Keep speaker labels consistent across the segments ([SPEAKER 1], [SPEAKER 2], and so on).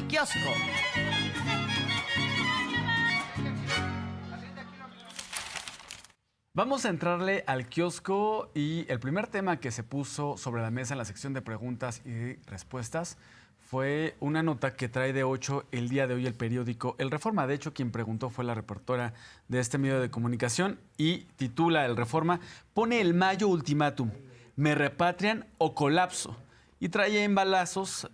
[SPEAKER 1] al kiosco. Vamos a entrarle al kiosco y el primer tema que se puso sobre la mesa en la sección de preguntas y respuestas fue una nota que trae de 8 el día de hoy el periódico El Reforma. De hecho, quien preguntó fue la reportera de este medio de comunicación y titula El Reforma, pone el Mayo ultimátum, ¿me repatrian o colapso? Y trae en balazos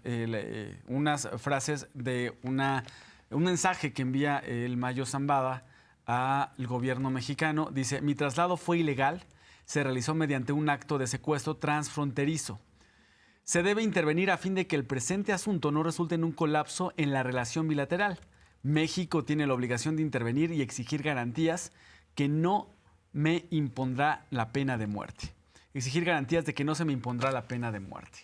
[SPEAKER 1] unas frases de un mensaje que envía el Mayo Zambada al gobierno mexicano. Dice, mi traslado fue ilegal, se realizó mediante un acto de secuestro transfronterizo. Se debe intervenir a fin de que el presente asunto no resulte en un colapso en la relación bilateral. México tiene la obligación de intervenir y exigir garantías que no me impondrá la pena de muerte. Exigir garantías de que no se me impondrá la pena de muerte.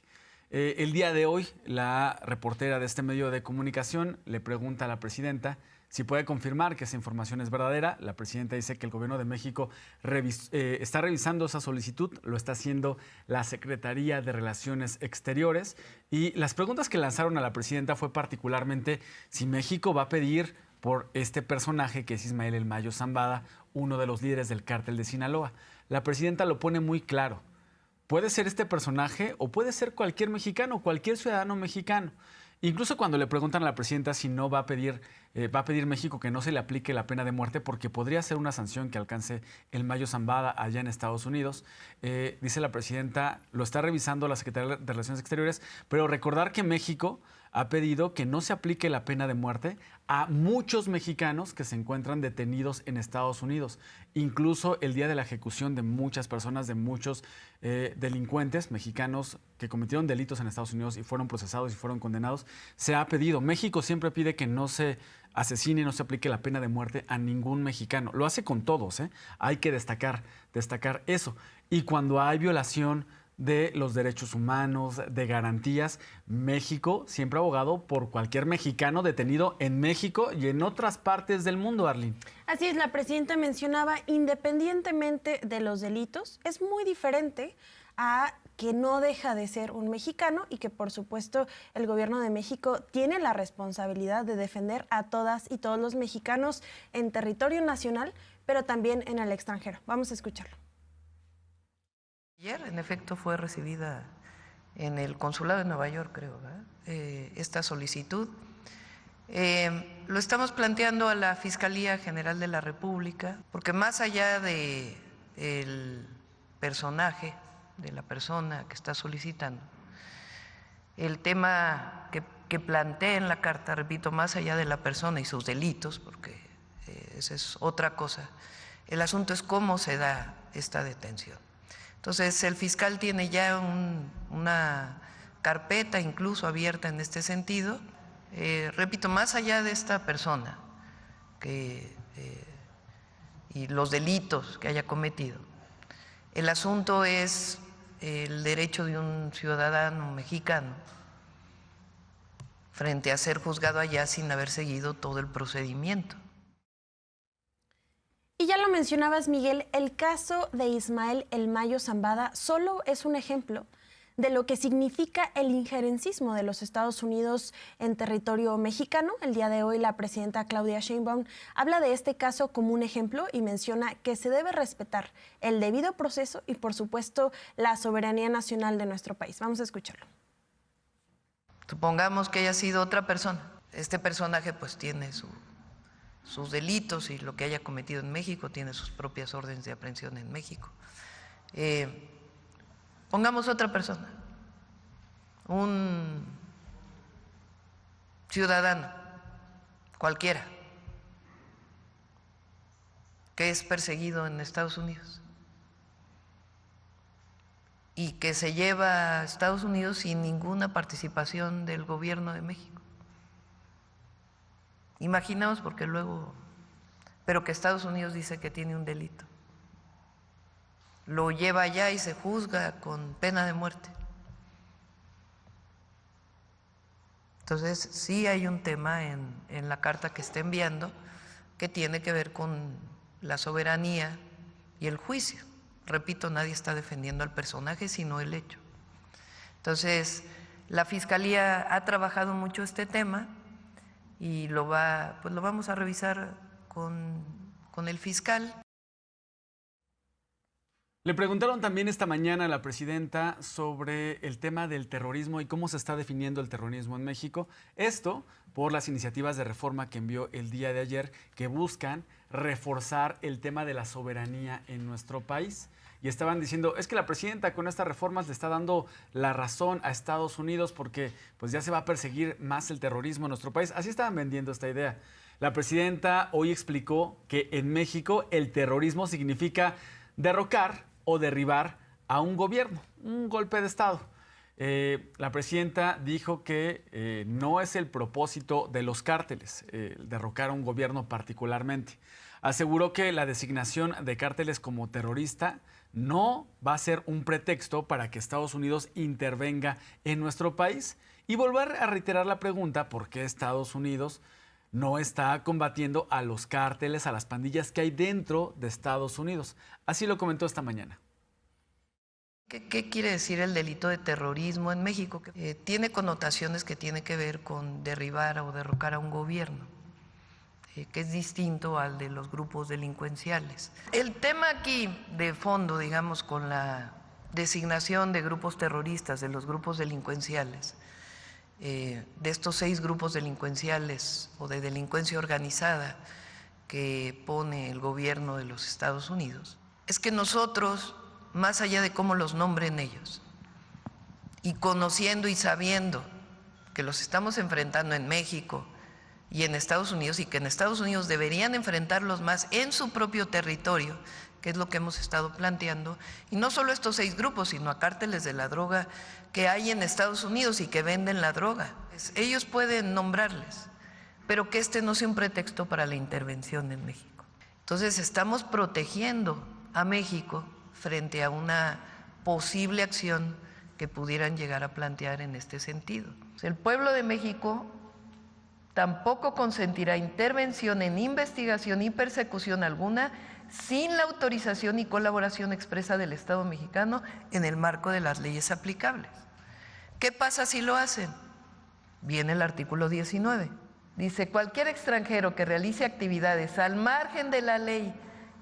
[SPEAKER 1] El día de hoy, la reportera de este medio de comunicación le pregunta a la presidenta si puede confirmar que esa información es verdadera. La presidenta dice que el gobierno de México está revisando esa solicitud, lo está haciendo la Secretaría de Relaciones Exteriores. Y las preguntas que lanzaron a la presidenta fue particularmente si México va a pedir por este personaje que es Ismael El Mayo Zambada, uno de los líderes del cártel de Sinaloa. La presidenta lo pone muy claro. Puede ser este personaje o puede ser cualquier mexicano, cualquier ciudadano mexicano. Incluso cuando le preguntan a la presidenta si no va a pedir México que no se le aplique la pena de muerte porque podría ser una sanción que alcance el Mayo Zambada allá en Estados Unidos, dice la presidenta, lo está revisando la Secretaría de Relaciones Exteriores, pero recordar que México ha pedido que no se aplique la pena de muerte a muchos mexicanos que se encuentran detenidos en Estados Unidos. Incluso el día de la ejecución de muchas personas, de muchos delincuentes mexicanos que cometieron delitos en Estados Unidos y fueron procesados y fueron condenados, se ha pedido. México siempre pide que no se asesine, no se aplique la pena de muerte a ningún mexicano. Lo hace con todos, ¿eh? Hay que destacar eso. Y cuando hay violación de los derechos humanos, de garantías, México siempre ha abogado por cualquier mexicano detenido en México y en otras partes del mundo, Arlene.
[SPEAKER 2] Así es, la presidenta mencionaba, independientemente de los delitos, es muy diferente a que no deja de ser un mexicano y que, por supuesto, el gobierno de México tiene la responsabilidad de defender a todas y todos los mexicanos en territorio nacional, pero también en el extranjero. Vamos a escucharlo.
[SPEAKER 3] Ayer, en efecto, fue recibida en el consulado de Nueva York, creo, ¿verdad? Esta solicitud. Lo estamos planteando a la Fiscalía General de la República, porque más allá de el personaje, de la persona que está solicitando, el tema que plantea en la carta, repito, más allá de la persona y sus delitos, porque esa es otra cosa, el asunto es cómo se da esta detención. Entonces, el fiscal tiene ya una carpeta incluso abierta en este sentido. Repito, más allá de esta persona y los delitos que haya cometido, el asunto es el derecho de un ciudadano mexicano frente a ser juzgado allá sin haber seguido todo el procedimiento.
[SPEAKER 2] Y ya lo mencionabas, Miguel, el caso de Ismael El Mayo Zambada solo es un ejemplo de lo que significa el injerencismo de los Estados Unidos en territorio mexicano. El día de hoy la presidenta Claudia Sheinbaum habla de este caso como un ejemplo y menciona que se debe respetar el debido proceso y, por supuesto, la soberanía nacional de nuestro país. Vamos a escucharlo.
[SPEAKER 3] Supongamos que haya sido otra persona. Este personaje pues tiene sus delitos y lo que haya cometido en México, tiene sus propias órdenes de aprehensión en México. Pongamos otra persona, un ciudadano cualquiera que es perseguido en Estados Unidos y que se lleva a Estados Unidos sin ninguna participación del gobierno de México. Imaginaos, porque luego, pero que Estados Unidos dice que tiene un delito, lo lleva allá y se juzga con pena de muerte. Entonces, sí hay un tema en la carta que está enviando que tiene que ver con la soberanía y el juicio. Repito, nadie está defendiendo al personaje, sino el hecho. Entonces, la Fiscalía ha trabajado mucho este tema y lo vamos a revisar con el fiscal.
[SPEAKER 1] Le preguntaron también esta mañana a la presidenta sobre el tema del terrorismo y cómo se está definiendo el terrorismo en México. Esto por las iniciativas de reforma que envió el día de ayer que buscan reforzar el tema de la soberanía en nuestro país. Y estaban diciendo, es que la presidenta con estas reformas le está dando la razón a Estados Unidos porque pues ya se va a perseguir más el terrorismo en nuestro país. Así estaban vendiendo esta idea. La presidenta hoy explicó que en México el terrorismo significa derrocar o derribar a un gobierno, un golpe de Estado. La presidenta dijo que no es el propósito de los cárteles derrocar a un gobierno particularmente. Aseguró que la designación de cárteles como terrorista no va a ser un pretexto para que Estados Unidos intervenga en nuestro país y volver a reiterar la pregunta por qué Estados Unidos no está combatiendo a los cárteles, a las pandillas que hay dentro de Estados Unidos. Así lo comentó esta mañana.
[SPEAKER 3] ¿Qué quiere decir el delito de terrorismo en México? Tiene connotaciones que tienen que ver con derribar o derrocar a un gobierno, que es distinto al de los grupos delincuenciales. El tema aquí de fondo, digamos, con la designación de grupos terroristas, de los grupos delincuenciales, de estos 6 grupos delincuenciales o de delincuencia organizada que pone el gobierno de los Estados Unidos, es que nosotros, más allá de cómo los nombren ellos, y conociendo y sabiendo que los estamos enfrentando en México y en Estados Unidos, y que en Estados Unidos deberían enfrentarlos más en su propio territorio, que es lo que hemos estado planteando, y no solo estos 6 grupos, sino a cárteles de la droga que hay en Estados Unidos y que venden la droga. Ellos pueden nombrarles, pero que este no sea un pretexto para la intervención en México. Entonces estamos protegiendo a México frente a una posible acción que pudieran llegar a plantear en este sentido. El pueblo de México tampoco consentirá intervención en investigación y persecución alguna sin la autorización y colaboración expresa del Estado mexicano en el marco de las leyes aplicables. ¿Qué pasa si lo hacen? Viene el artículo 19. Dice, cualquier extranjero que realice actividades al margen de la ley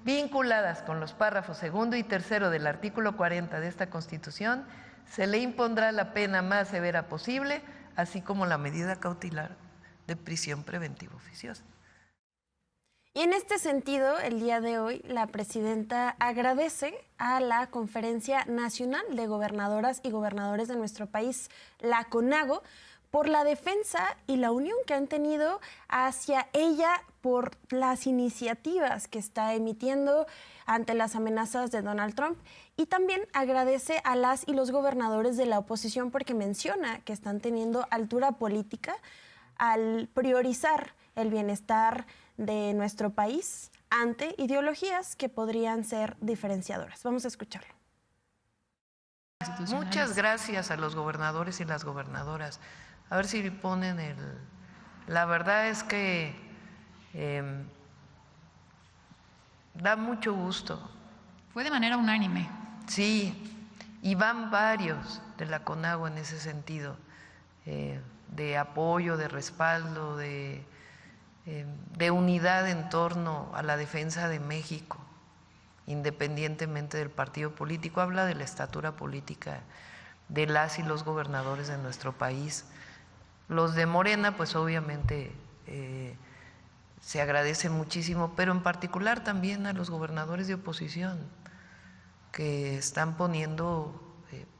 [SPEAKER 3] vinculadas con los párrafos 2 y 3 del artículo 40 de esta Constitución, se le impondrá la pena más severa posible, así como la medida cautelar de prisión preventiva oficiosa.
[SPEAKER 2] Y en este sentido, el día de hoy, la presidenta agradece a la Conferencia Nacional de Gobernadoras y Gobernadores de nuestro país, la CONAGO, por la defensa y la unión que han tenido hacia ella por las iniciativas que está emitiendo ante las amenazas de Donald Trump. Y también agradece a las y los gobernadores de la oposición porque menciona que están teniendo altura política al priorizar el bienestar de nuestro país ante ideologías que podrían ser diferenciadoras. Vamos a escucharlo.
[SPEAKER 3] Muchas gracias a los gobernadores y las gobernadoras. A ver si ponen el... La verdad es que da mucho gusto.
[SPEAKER 4] Fue de manera unánime.
[SPEAKER 3] Sí, y van varios de la CONAGO en ese sentido, de apoyo, de respaldo, de unidad en torno a la defensa de México, independientemente del partido político. Habla de la estatura política de las y los gobernadores de nuestro país. Los de Morena, pues obviamente se agradece muchísimo, pero en particular también a los gobernadores de oposición, que están poniendo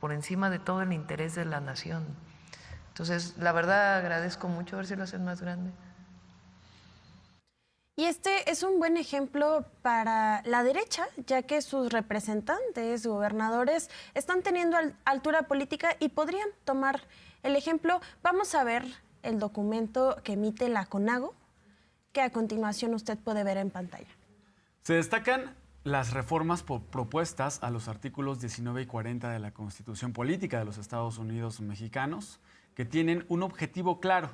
[SPEAKER 3] por encima de todo el interés de la nación. Entonces, la verdad agradezco mucho, a ver si lo hacen más grande.
[SPEAKER 2] Y este es un buen ejemplo para la derecha, ya que sus representantes, gobernadores, están teniendo altura política y podrían tomar el ejemplo. Vamos a ver el documento que emite la CONAGO, que a continuación usted puede ver en pantalla.
[SPEAKER 1] Se destacan las reformas propuestas a los artículos 19 y 40 de la Constitución Política de los Estados Unidos Mexicanos, que tienen un objetivo claro: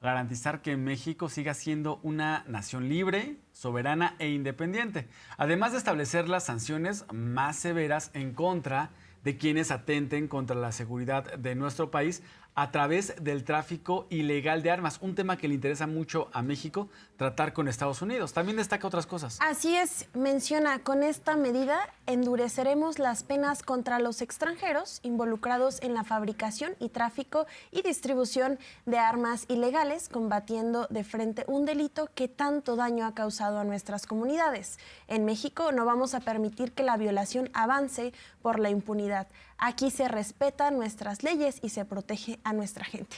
[SPEAKER 1] garantizar que México siga siendo una nación libre, soberana e independiente, además de establecer las sanciones más severas en contra de quienes atenten contra la seguridad de nuestro país, a través del tráfico ilegal de armas, un tema que le interesa mucho a México tratar con Estados Unidos. También destaca otras cosas.
[SPEAKER 2] Así es, menciona, con esta medida endureceremos las penas contra los extranjeros involucrados en la fabricación y tráfico y distribución de armas ilegales, combatiendo de frente un delito que tanto daño ha causado a nuestras comunidades. En México no vamos a permitir que la violación avance por la impunidad. Aquí se respetan nuestras leyes y se protege a nuestra gente.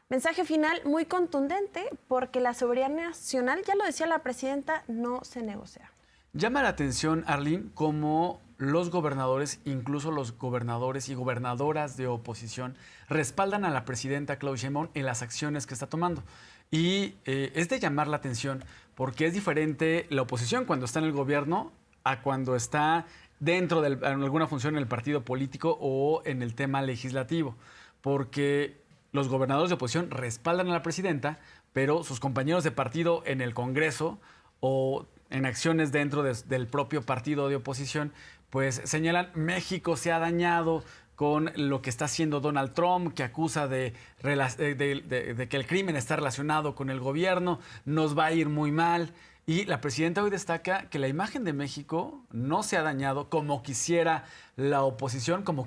[SPEAKER 2] Mensaje final muy contundente porque la soberanía nacional, ya lo decía la presidenta, no se negocia.
[SPEAKER 1] Llama la atención, Arlene, cómo los gobernadores, incluso los gobernadores y gobernadoras de oposición, respaldan a la presidenta Claudia Sheinbaum en las acciones que está tomando. Y es de llamar la atención porque es diferente la oposición cuando está en el gobierno a cuando está dentro de alguna función en el partido político o en el tema legislativo. Porque los gobernadores de oposición respaldan a la presidenta, pero sus compañeros de partido en el Congreso o en acciones dentro del propio partido de oposición, pues señalan México se ha dañado con lo que está haciendo Donald Trump, que acusa de que el crimen está relacionado con el gobierno, nos va a ir muy mal. Y la presidenta hoy destaca que la imagen de México no se ha dañado como quisiera la oposición, como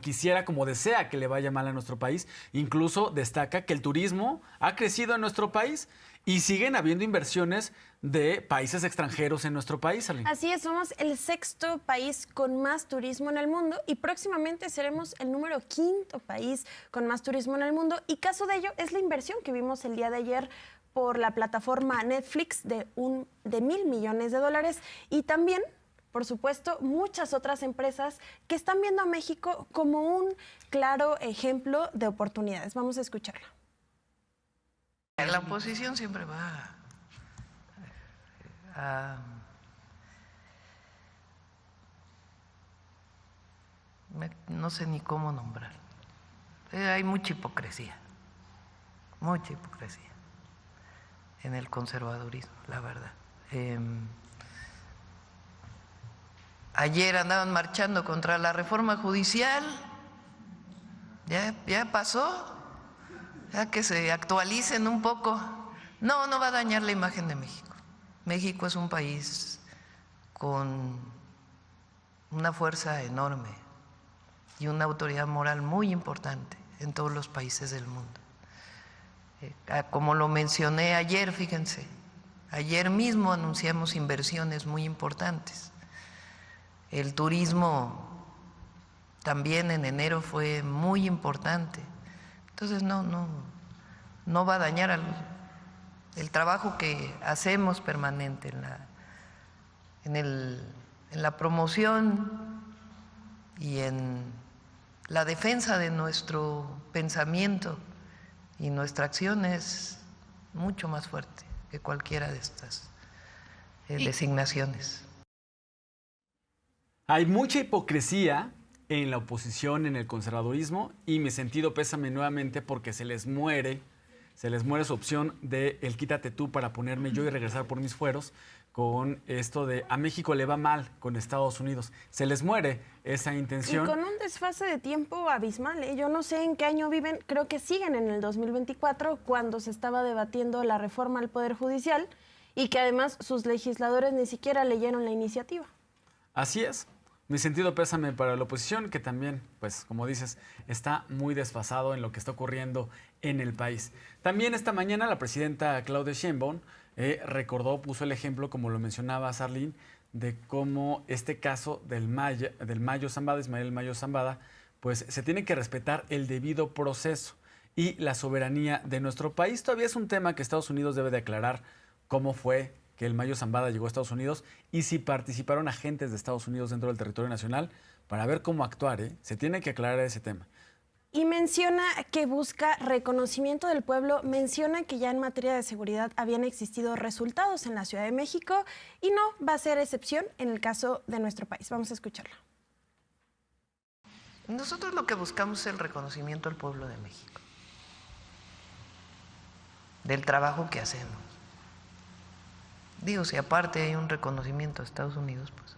[SPEAKER 1] desea que le vaya mal a nuestro país. Incluso destaca que el turismo ha crecido en nuestro país y siguen habiendo inversiones de países extranjeros en nuestro país, Arlene.
[SPEAKER 2] Así es, somos el 6º país con más turismo en el mundo y próximamente seremos el número 5º país con más turismo en el mundo. Y caso de ello es la inversión que vimos el día de ayer por la plataforma Netflix de $1.000 millones y también, por supuesto, muchas otras empresas que están viendo a México como un claro ejemplo de oportunidades. Vamos a escucharla.
[SPEAKER 3] La oposición siempre va a no sé ni cómo nombrar. Hay mucha hipocresía en el conservadurismo, la verdad. Ayer andaban marchando contra la reforma judicial, ya pasó, ya que se actualicen un poco. No va a dañar la imagen de México. México es un país con una fuerza enorme y una autoridad moral muy importante en todos los países del mundo. Como lo mencioné ayer, fíjense, ayer mismo anunciamos inversiones muy importantes. El turismo también en enero fue muy importante. Entonces no va a dañar el trabajo que hacemos permanente en la promoción y en la defensa de nuestro pensamiento. Y nuestra acción es mucho más fuerte que cualquiera de estas designaciones.
[SPEAKER 1] Hay mucha hipocresía en la oposición, en el conservadurismo, y mi sentido pésame nuevamente porque se les muere su opción de el quítate tú para ponerme yo y regresar por mis fueros, con esto de a México le va mal con Estados Unidos. Se les muere esa intención.
[SPEAKER 2] Y con un desfase de tiempo abismal, ¿eh? Yo no sé en qué año viven, creo que siguen en el 2024, cuando se estaba debatiendo la reforma al Poder Judicial y que además sus legisladores ni siquiera leyeron la iniciativa.
[SPEAKER 1] Así es. Mi sentido pésame para la oposición, que también, pues, como dices, está muy desfasado en lo que está ocurriendo en el país. También esta mañana la presidenta Claudia Sheinbaum puso el ejemplo, como lo mencionaba Arlene, de cómo este caso del Mayo Zambada, Ismael Mayo Zambada, pues se tiene que respetar el debido proceso y la soberanía de nuestro país. Todavía es un tema que Estados Unidos debe de aclarar cómo fue que el Mayo Zambada llegó a Estados Unidos y si participaron agentes de Estados Unidos dentro del territorio nacional para ver cómo actuar. Se tiene que aclarar ese tema.
[SPEAKER 2] Y menciona que busca reconocimiento del pueblo, menciona que ya en materia de seguridad habían existido resultados en la Ciudad de México y no va a ser excepción en el caso de nuestro país. Vamos a escucharlo.
[SPEAKER 3] Nosotros lo que buscamos es el reconocimiento al pueblo de México, del trabajo que hacemos. Digo, si aparte hay un reconocimiento a Estados Unidos, pues.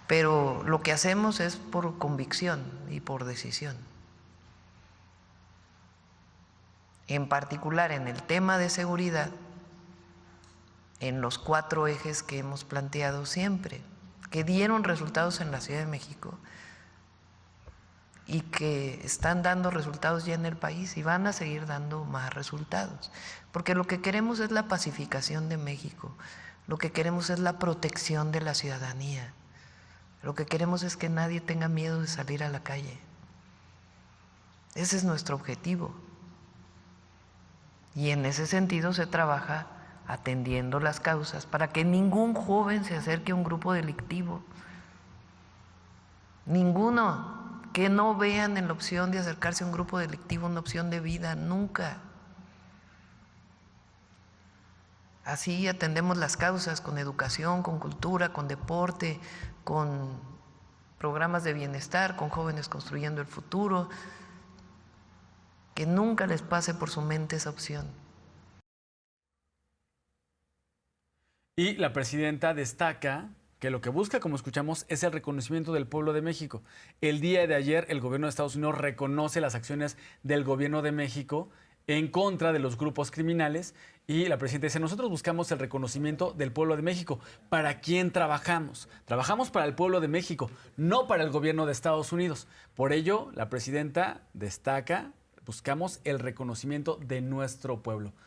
[SPEAKER 3] Pero lo que hacemos es por convicción y por decisión. en particular en el tema de seguridad, en los 4 ejes que hemos planteado siempre, que dieron resultados en la Ciudad de México y que están dando resultados ya en el país y van a seguir dando más resultados. Porque lo que queremos es la pacificación de México, lo que queremos es la protección de la ciudadanía, lo que queremos es que nadie tenga miedo de salir a la calle. Ese es nuestro objetivo. Y en ese sentido se trabaja atendiendo las causas para que ningún joven se acerque a un grupo delictivo. Ninguno. Que no vean en la opción de acercarse a un grupo delictivo una opción de vida, nunca. Así atendemos las causas con educación, con cultura, con deporte, con programas de bienestar, con jóvenes construyendo el futuro. Que nunca les pase por su mente esa opción.
[SPEAKER 1] Y la presidenta destaca que lo que busca, como escuchamos, es el reconocimiento del pueblo de México. El día de ayer, el gobierno de Estados Unidos reconoce las acciones del gobierno de México en contra de los grupos criminales y la presidenta dice, nosotros buscamos el reconocimiento del pueblo de México. ¿Para quién trabajamos? Trabajamos para el pueblo de México, no para el gobierno de Estados Unidos. Por ello, la presidenta destaca, buscamos el reconocimiento de nuestro pueblo.